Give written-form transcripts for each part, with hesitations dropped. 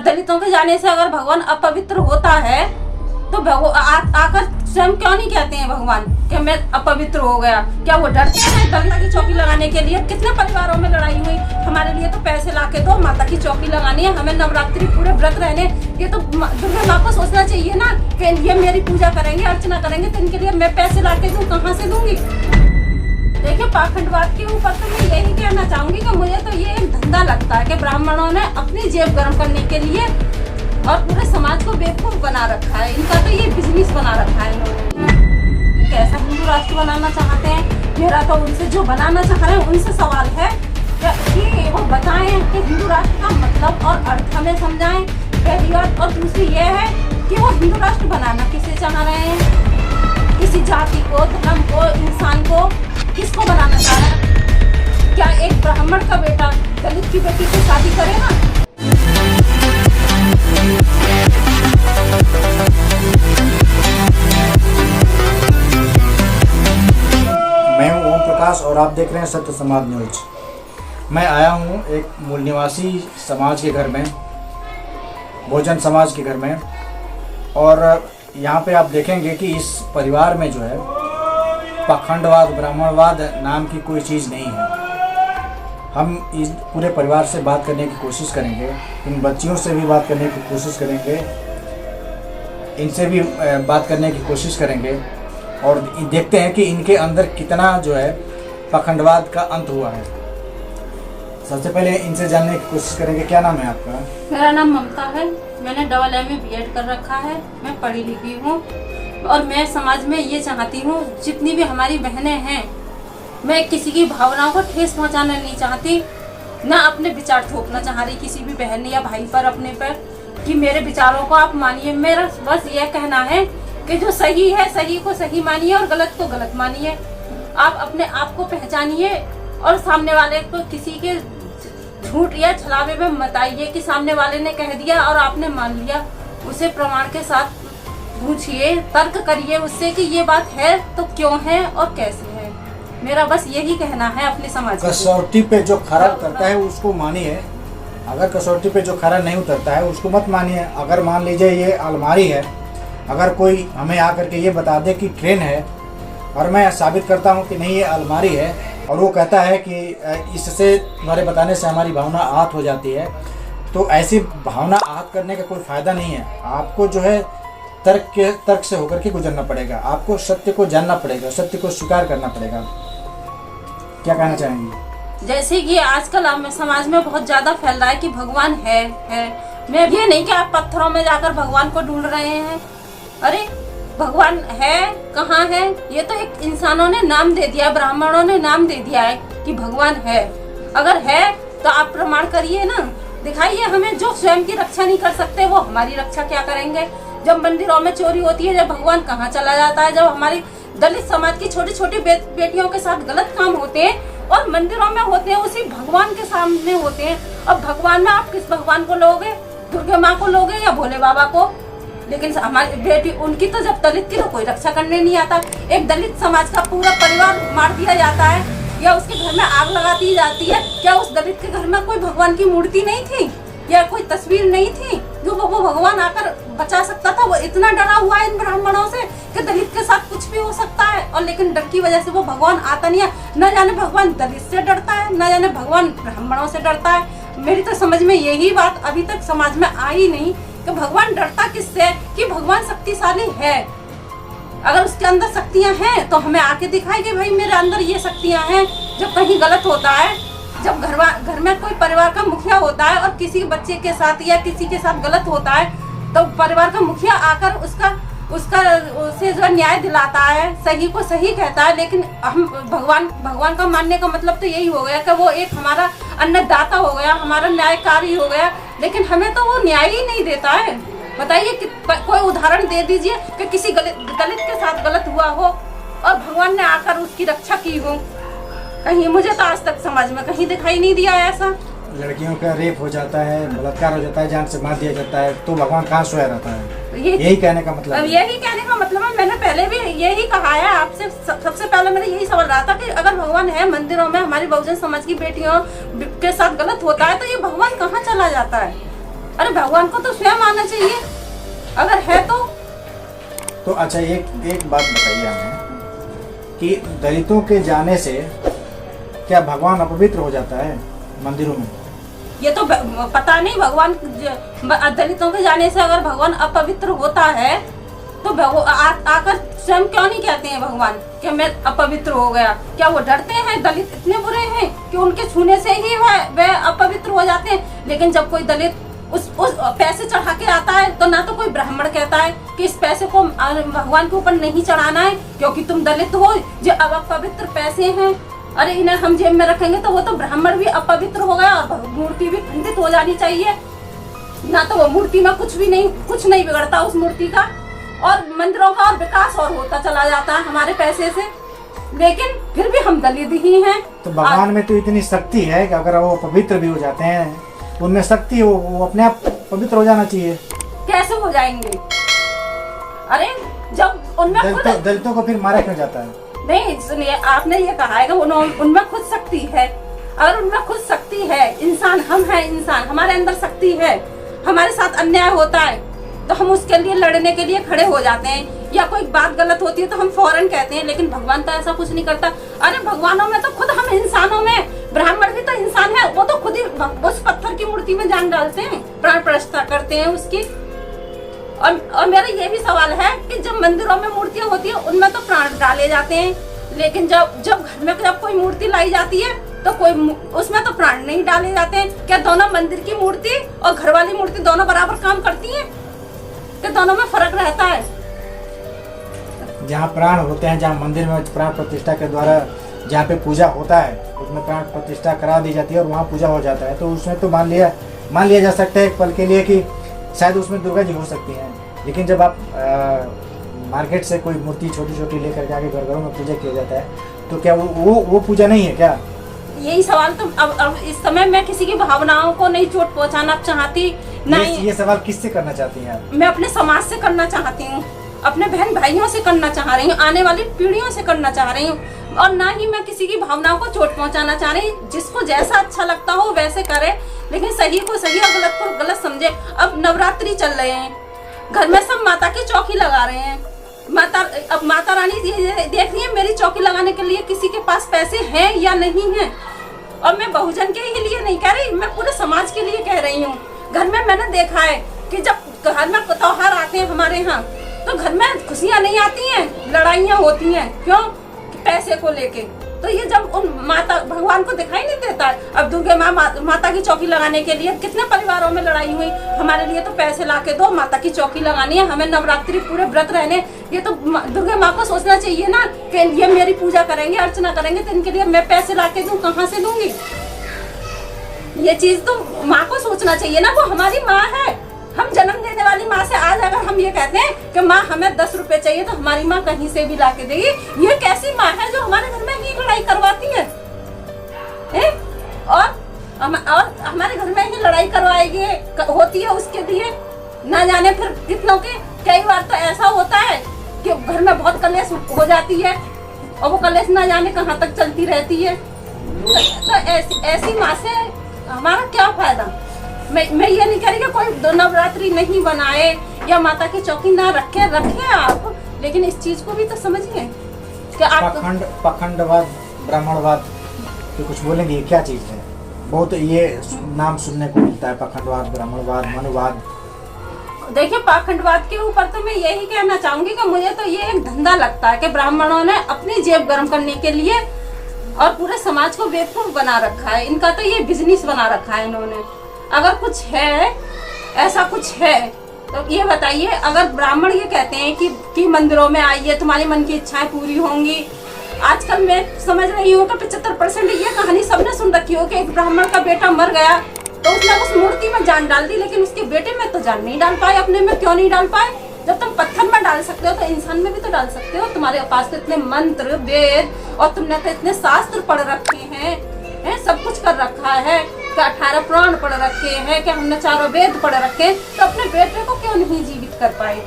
दलितों के जाने से अगर भगवान अपवित्र होता है तो आकर स्वयं क्यों नहीं कहते हैं भगवान कि मैं अपवित्र हो गया? क्या वो डरते हैं दलित की चौकी लगाने के लिए? कितने परिवारों में लड़ाई हुई, हमारे लिए तो पैसे लाके दो, माता की चौकी लगानी है, हमें नवरात्रि पूरे व्रत रहने। ये तो दुर्गा माँ को सोचना चाहिए ना कि ये मेरी पूजा करेंगे, अर्चना करेंगे, तो इनके लिए मैं पैसे लाके दूं, कहाँ से दूंगी? देखिए, पाखंडवाद के ऊपर तो मैं यही कहना चाहूंगी कि मुझे तो ये एक धंधा लगता है कि ब्राह्मणों ने अपनी जेब गर्म करने के लिए और पूरे समाज को बेवकूफ बना रखा है। इनका तो ये बिजनेस बना रखा है इन्होंने। कैसा हिंदू राष्ट्र बनाना चाहते हैं? मेरा तो उनसे जो बनाना चाह रहे हैं उनसे सवाल है कि वो बताएं कि हिंदू राष्ट्र का मतलब और अर्थ हमें समझाएं, पहली बात। और दूसरी ये है कि वो हिंदू राष्ट्र बनाना किसे चाह रहे हैं? किसी जाति को, धर्म को, इंसान को, किसको बनाना चाह रहे हैं? क्या एक ब्राह्मण का बेटा दलित की बेटी से शादी करेगा? मैं हूं ओम प्रकाश और आप देख रहे हैं सत्य समाज न्यूज। मैं आया हूं एक मूल निवासी समाज के घर में, भोजन समाज के घर में, और यहाँ पे आप देखेंगे कि इस परिवार में जो है पाखंडवाद, ब्राह्मणवाद नाम की कोई चीज़ नहीं है। हम इस पूरे परिवार से बात करने की कोशिश करेंगे, इन बच्चियों से भी बात करने की कोशिश करेंगे, इनसे भी बात करने की कोशिश करेंगे और देखते हैं कि इनके अंदर कितना जो है पाखंडवाद का अंत हुआ है। सबसे पहले इनसे जानने की कोशिश करेंगे। क्या नाम है आपका? मेरा नाम ममता है। मैंने AA BEd कर रखा है। मैं पढ़ी लिखी हूँ और मैं समाज में ये चाहती हूँ, जितनी भी हमारी बहनें हैं, मैं किसी की भावनाओं को ठेस पहुँचाना नहीं चाहती, ना अपने विचार थोपना चाह रही किसी भी बहन या भाई पर, अपने पर, कि मेरे विचारों को आप मानिए। मेरा बस ये कहना है कि जो सही है सही को सही मानिए और गलत को गलत मानिए। आप अपने आप को पहचानिए और सामने वाले को किसी के झूठ या छलावे में मत आइए कि सामने वाले ने कह दिया और आपने मान लिया। उसे प्रमाण के साथ पूछिए, तर्क करिए उससे कि ये बात है तो क्यों है और कैसे है। मेरा बस यही कहना है अपने समाज में। कसौटी पे जो खरा उतरता है उसको मानिए, अगर कसौटी पे जो खरा नहीं उतरता है उसको मत मानिए। अगर मान लीजिए ये अलमारी है, अगर कोई हमें आकर के ये बता दे कि ट्रेन है और मैं साबित करता हूँ कि नहीं ये अलमारी है, और वो कहता है कि इससे तुम्हारे बताने से हमारी भावना आहत हो जाती है, तो ऐसी भावना आहत करने का कोई फ़ायदा नहीं है। आपको जो है तर्क से होकर के गुजरना पड़ेगा, आपको सत्य को जानना पड़ेगा, सत्य को स्वीकार करना पड़ेगा। क्या कहना चाहेंगी? जैसे कि आजकल समाज में बहुत ज्यादा फैल रहा है कि भगवान है। मैं ये नहीं कि आप पत्थरों में जाकर भगवान को ढूंढ रहे हैं। अरे भगवान है, कहाँ है? ये तो एक इंसानों ने नाम दे दिया, ब्राह्मणों ने नाम दे दिया है कि भगवान है। अगर है तो आप प्रमाण करिए ना, दिखाइए हमें। जो स्वयं की रक्षा नहीं कर सकते वो हमारी रक्षा क्या करेंगे? जब मंदिरों में चोरी होती है, जब भगवान कहाँ चला जाता है? जब हमारी दलित समाज की छोटी छोटी बेटियों के साथ गलत काम होते हैं और मंदिरों में होते हैं, उसी भगवान के सामने होते हैं। अब भगवान में आप किस भगवान को लोगे? दुर्गा माँ को लोगे या भोले बाबा को? लेकिन हमारी बेटी, उनकी तो जब दलित की तो कोई रक्षा करने नहीं आता। एक दलित समाज का पूरा परिवार मार दिया जाता है या उसके घर में आग लगा दी जाती है। क्या उस दलित के घर में कोई भगवान की मूर्ति नहीं थी या कोई तस्वीर नहीं थी जो वो भगवान आकर बचा सकता था? वो इतना डरा हुआ है इन ब्राह्मणों से कि दलित के साथ कुछ भी हो सकता है, और लेकिन डर की वजह से वो भगवान आता नहीं है। न जाने भगवान दलित से डरता है, न जाने भगवान ब्राह्मणों से डरता है। मेरी तो समझ में यही बात अभी तक समाज में आई नहीं कि भगवान डरता किससे, कि भगवान शक्तिशाली है। अगर उसके अंदर शक्तियां हैं तो हमें आके दिखाए कि भाई मेरे अंदर ये शक्तियां हैं। जब कहीं गलत होता है, जब घर में कोई परिवार का मुखिया होता है और किसी बच्चे के साथ या किसी के साथ गलत होता है, तो परिवार का मुखिया आकर उसे जो न्याय दिलाता है, सही को सही कहता है। लेकिन हम भगवान का मानने का मतलब तो यही हो गया कि वो एक हमारा अन्नदाता हो गया, हमारा न्यायकारी हो गया। लेकिन हमें तो वो न्याय ही नहीं देता है। बताइए कि कोई उदाहरण दे दीजिए कि किसी दलित के साथ गलत हुआ हो और भगवान ने आकर उसकी रक्षा की हो। कहीं मुझे तो आज तक समाज में कहीं दिखाई नहीं दिया ऐसा। लड़कियों का रेप हो जाता है, बलात्कार हो जाता है, जान से मार दिया जाता है, तो भगवान कहाँ सोया रहता है? यही कहने का मतलब है। यही कहने का मतलब है। मैंने पहले भी यही कहा है आपसे। सबसे पहले मेरा यही सवाल रहा था कि अगर भगवान है, मंदिरों में हमारी बहुजन समाज की बेटियों के साथ गलत होता है, तो ये भगवान कहाँ चला जाता है? अरे भगवान को तो स्वयं आना चाहिए, अगर है तो अच्छा एक बात बताइए हमें कि दलितों के जाने से क्या भगवान अपवित्र हो जाता है मंदिरों में? ये तो पता नहीं, भगवान दलितों के जाने से अगर भगवान अपवित्र होता है तो आकर स्वयं क्यों नहीं कहते हैं भगवान कि मैं अपवित्र हो गया? क्या वो डरते हैं? दलित इतने बुरे हैं कि उनके छूने से ही वे अपवित्र हो जाते हैं। लेकिन जब कोई दलित उस पैसे चढ़ा के आता है तो ना तो कोई ब्राह्मण कहता है कि इस पैसे को भगवान के ऊपर नहीं चढ़ाना है क्योंकि तुम दलित हो, जो अब अपवित्र पैसे हैं, अरे इन्हें हम जेब में रखेंगे तो वो तो ब्राह्मण भी अपवित्र हो गया और मूर्ति भी खंडित हो जानी चाहिए। ना तो वो मूर्ति में कुछ नहीं बिगड़ता उस मूर्ति का, और मंदिरों का और विकास और होता चला जाता है हमारे पैसे से। लेकिन फिर भी हम दलित ही हैं। तो भगवान में तो इतनी शक्ति है कि अगर वो पवित्र भी हो जाते हैं, उनमें शक्ति वो अपने आप पवित्र हो जाना चाहिए। कैसे हो जाएंगे? अरे जब उनमें दलितों को फिर मारा क्यों जाता है? नहीं सुनिए, आपने ये कहा है कि उनमें खुद शक्ति है। अगर उनमें खुद शक्ति है, इंसान हम हैं, इंसान हमारे अंदर शक्ति है, हमारे साथ अन्याय होता है तो हम उसके लिए लड़ने के लिए खड़े हो जाते हैं, या कोई बात गलत होती है तो हम फौरन कहते हैं। लेकिन भगवान तो ऐसा कुछ नहीं करता। अरे भगवानों में तो खुद हम इंसानों में, ब्राह्मण भी तो इंसान है, वो तो खुद ही उस पत्थर की मूर्ति में जान डालते हैं, प्राण प्रतिष्ठा करते हैं उसकी। और मेरा ये भी सवाल है कि जब मंदिरों में मूर्तियां होती है उनमें तो प्राण डाले जाते हैं, लेकिन जब घर में जब कोई मूर्ति लाई जाती है तो कोई उसमें तो प्राण नहीं डाले जाते हैं। क्या दोनों मंदिर की मूर्ति और घर वाली मूर्ति दोनों बराबर काम करती हैं? कि दोनों में फर्क रहता है? जहाँ प्राण होते हैं, जहाँ मंदिर में प्राण प्रतिष्ठा के द्वारा जहाँ पे पूजा होता है उसमें प्राण प्रतिष्ठा करा दी जाती है और वहाँ पूजा हो जाता है, तो उसमें तो मान लिया जा सकता है एक पल के लिए कि शायद उसमें दुर्गा जी हो सकती हैं। लेकिन जब आप मार्केट से कोई मूर्ति छोटी छोटी लेकर जाके घरों में पूजा किया जाता है तो क्या वो पूजा नहीं है क्या? यही सवाल तो अब इस समय मैं किसी की भावनाओं को नहीं चोट पहुंचाना चाहती। नहीं, ये सवाल किससे करना चाहती हैं आप? मैं अपने समाज से करना चाहती हूँ, अपने बहन भाइयों से करना चाह रही हूँ, आने वाली पीढ़ियों से करना चाह रही हूँ, और ना ही मैं किसी की भावनाओं को चोट पहुंचाना चाह रही हूँ। जिसको जैसा अच्छा लगता हो वैसे करे, लेकिन सही को सही और गलत को गलत समझे। अब नवरात्रि चल रहे हैं, घर में सब माता की चौकी लगा रहे हैं। अब माता रानी ये देख रही है मेरी चौकी लगाने के लिए किसी के पास पैसे हैं या नहीं है। और मैं बहुजन के ही लिए नहीं कह रही, मैं पूरे समाज के लिए कह रही हूँ। घर में मैंने देखा है कि जब घर में त्योहार आते हैं हमारे यहाँ तो घर में खुशियाँ नहीं आती हैं, लड़ाइयाँ होती हैं। क्यों? पैसे को लेके। तो ये जब उन माता भगवान को दिखाई नहीं देता है। अब दुर्गे माता की चौकी लगाने के लिए कितने परिवारों में लड़ाई हुई, हमारे लिए तो पैसे ला के दो, माता की चौकी लगानी है, हमें नवरात्रि पूरे व्रत रहने। ये तो दुर्गे माँ को सोचना चाहिए ना कि ये मेरी पूजा करेंगे, अर्चना करेंगे, तो इनके लिए मैं पैसे ला के दूं, कहाँ से दूंगी? ये चीज तो माँ को सोचना चाहिए ना, वो हमारी माँ है। हम जन्म देने वाली माँ से आज अगर हम ये कहते हैं कि माँ हमें 10 रुपए चाहिए तो हमारी माँ कहीं से भी ला के देगी। ये कैसी माँ है जो हमारे घर में ही लड़ाई करवाती है? और हमारे घर में ही लड़ाई करवाएगी होती है उसके लिए। ना जाने फिर कितनों के कई बार तो ऐसा होता है कि घर में बहुत कलेश हो जाती है और वो कलेश ना जाने कहाँ तक चलती रहती है। तो ऐसी माँ से हमारा क्या फायदा? मैं ये नहीं कह रही कि कोई नवरात्रि नहीं बनाए या माता की चौकी ना रखे आप, लेकिन इस चीज को भी तो समझिए कि आप पखंडवाद, ब्राह्मणवाद तो कुछ बोलेंगे, क्या चीज है? बहुत ये नाम सुनने को मिलता है, पखंडवाद, ब्राह्मणवाद, मनुवाद। देखिए, पाखंडवाद के ऊपर तो मैं यही कहना चाहूंगी कि मुझे तो ये एक धंधा लगता है कि ब्राह्मणों ने अपनी जेब गर्म करने के लिए और पूरे समाज को बेवकूफ बना रखा है। इनका तो ये बिजनेस बना रखा है इन्होंने। अगर कुछ है, ऐसा कुछ है तो ये बताइए। अगर ब्राह्मण ये कहते हैं कि मंदिरों में आइए, तुम्हारी मन की इच्छाएं पूरी होंगी। आजकल मैं समझ रही हूँ कि 75% ये कहानी सबने सुन रखी हो कि एक ब्राह्मण का बेटा मर गया तो उसने उस मूर्ति में जान डाल दी, लेकिन उसके बेटे में तो जान नहीं डाल पाए। अपने में क्यों नहीं डाल पाए? जब तुम पत्थर में डाल सकते हो तो इंसान में भी तो डाल सकते हो। तुम्हारे पास तो इतने मंत्र वेद और तुमने तो इतने शास्त्र पढ़ रखे हैं, सब कुछ कर रखा है, 18 पुराण पढ़ रखे हैं, कि हमने 4 वेद पढ़ रखे हैं, तो अपने बेटे को क्यों नहीं जीवित कर पाए?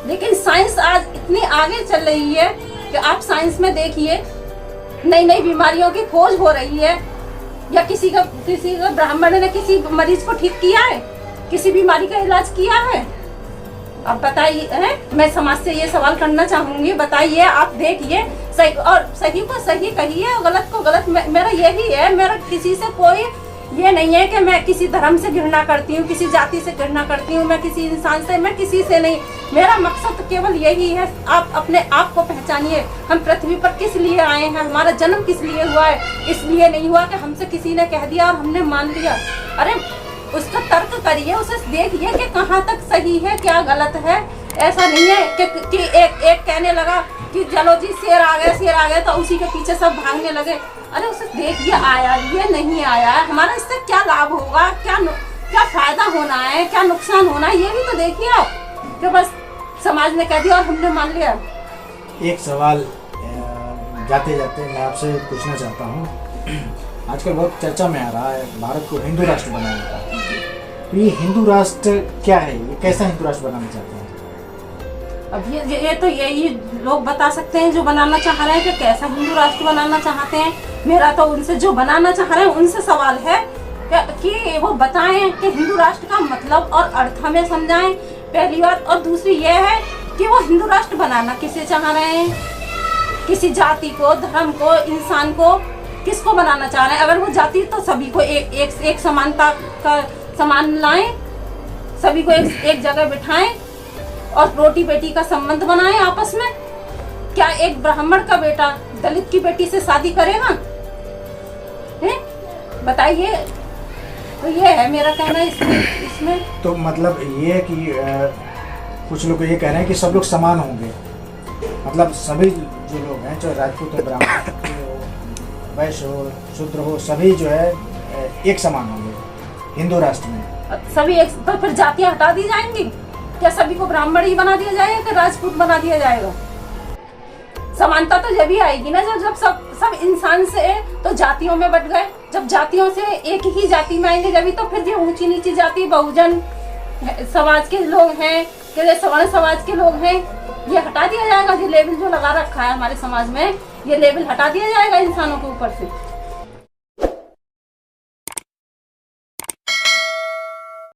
लेकिन साइंस आज इतनी आगे चल रही है कि आप साइंस में देखिए, नई नई बीमारियों की खोज हो रही है। या किसी का ब्राह्मण ने किसी मरीज को ठीक किया है? किसी बीमारी का इलाज किया है? अब बताइए, हैं? मैं समाज से ये सवाल करना चाहूंगी, बताइए, आप देखिए, सही और सही को सही कहिए और गलत को गलत। मेरा यही है, मेरा किसी से कोई ये नहीं है कि मैं किसी धर्म से घृणा करती हूँ, किसी जाति से घृणा करती हूँ, मैं किसी इंसान से, मैं किसी से नहीं। मेरा मकसद तो केवल यही है, आप अपने आप को पहचानिए। हम पृथ्वी पर किस लिए आए हैं, हमारा जन्म किस लिए हुआ है? इसलिए नहीं हुआ कि हमसे किसी ने कह दिया और हमने मान लिया। अरे उसका तर्क करिए, उसे देखिए कि कहाँ तक सही है, क्या गलत है। ऐसा नहीं है कि एक कहने लगा कि चलो जी शेर आ गया तो उसी के पीछे सब भागने लगे। अरे उसे देखिए, आया ये नहीं आया, हमारा इससे क्या लाभ होगा, क्या फायदा होना है, क्या नुकसान होना है, ये भी तो देखिए आप। कि बस समाज ने कह दिया और हमने मान लिया। एक सवाल जाते जाते मैं आपसे पूछना चाहता हूँ। आजकल बहुत चर्चा में आ रहा है भारत को हिंदू राष्ट्र बनाने का। ये हिंदू राष्ट्र क्या है, ये कैसा हिंदू राष्ट्र बनाना चाहते हैं? अब ये तो यही लोग बता सकते हैं जो बनाना चाह रहे हैं कि कैसा हिंदू राष्ट्र बनाना चाहते हैं। मेरा तो उनसे, जो बनाना चाह रहे हैं उनसे सवाल है कि वो बताएं कि हिंदू राष्ट्र का मतलब और अर्थ हमें समझाएं, पहली बात। और दूसरी ये है कि वो हिंदू राष्ट्र बनाना किसे चाह रहे हैं, किसी जाति को, धर्म को, इंसान को, किसको बनाना चाह रहे हैं? अगर वो जाति तो सभी को एक समानता का समान लाएं, सभी को एक जगह बिठाएं और रोटी बेटी का संबंध बनाएं आपस में। क्या एक ब्राह्मण का बेटा दलित की बेटी से शादी करेगा? बताइए। तो ये है मेरा कहना इसमें। तो मतलब ये कि कुछ लोग ये कह रहे हैं कि सब लोग समान होंगे, मतलब सभी जो लोग हैं, चाहे राजपूत हो, ब्राह्मण हो, वैश्य हो, शूद्र हो, सभी जो है एक समान होंगे हिंदू राष्ट्र में। सभी एक, तो फिर जातियां हटा दी जाएंगी क्या? सभी को ब्राह्मण ही बना दिया जाएगा कि राजपूत बना दिया जाएगा? समानता तो जब ही आएगी ना जब सब इंसान से तो जातियों में बट गए। जब जातियों से एक ही जाति में आएंगे जब ही तो फिर जो ऊंची नीची जाति, बहुजन समाज के लोग हैं, सवर्ण समाज के लोग हैं, ये हटा दिया जाएगा। ये लेबल जो लगा रखा है हमारे समाज में, ये लेबल हटा दिया जाएगा इंसानों के ऊपर से।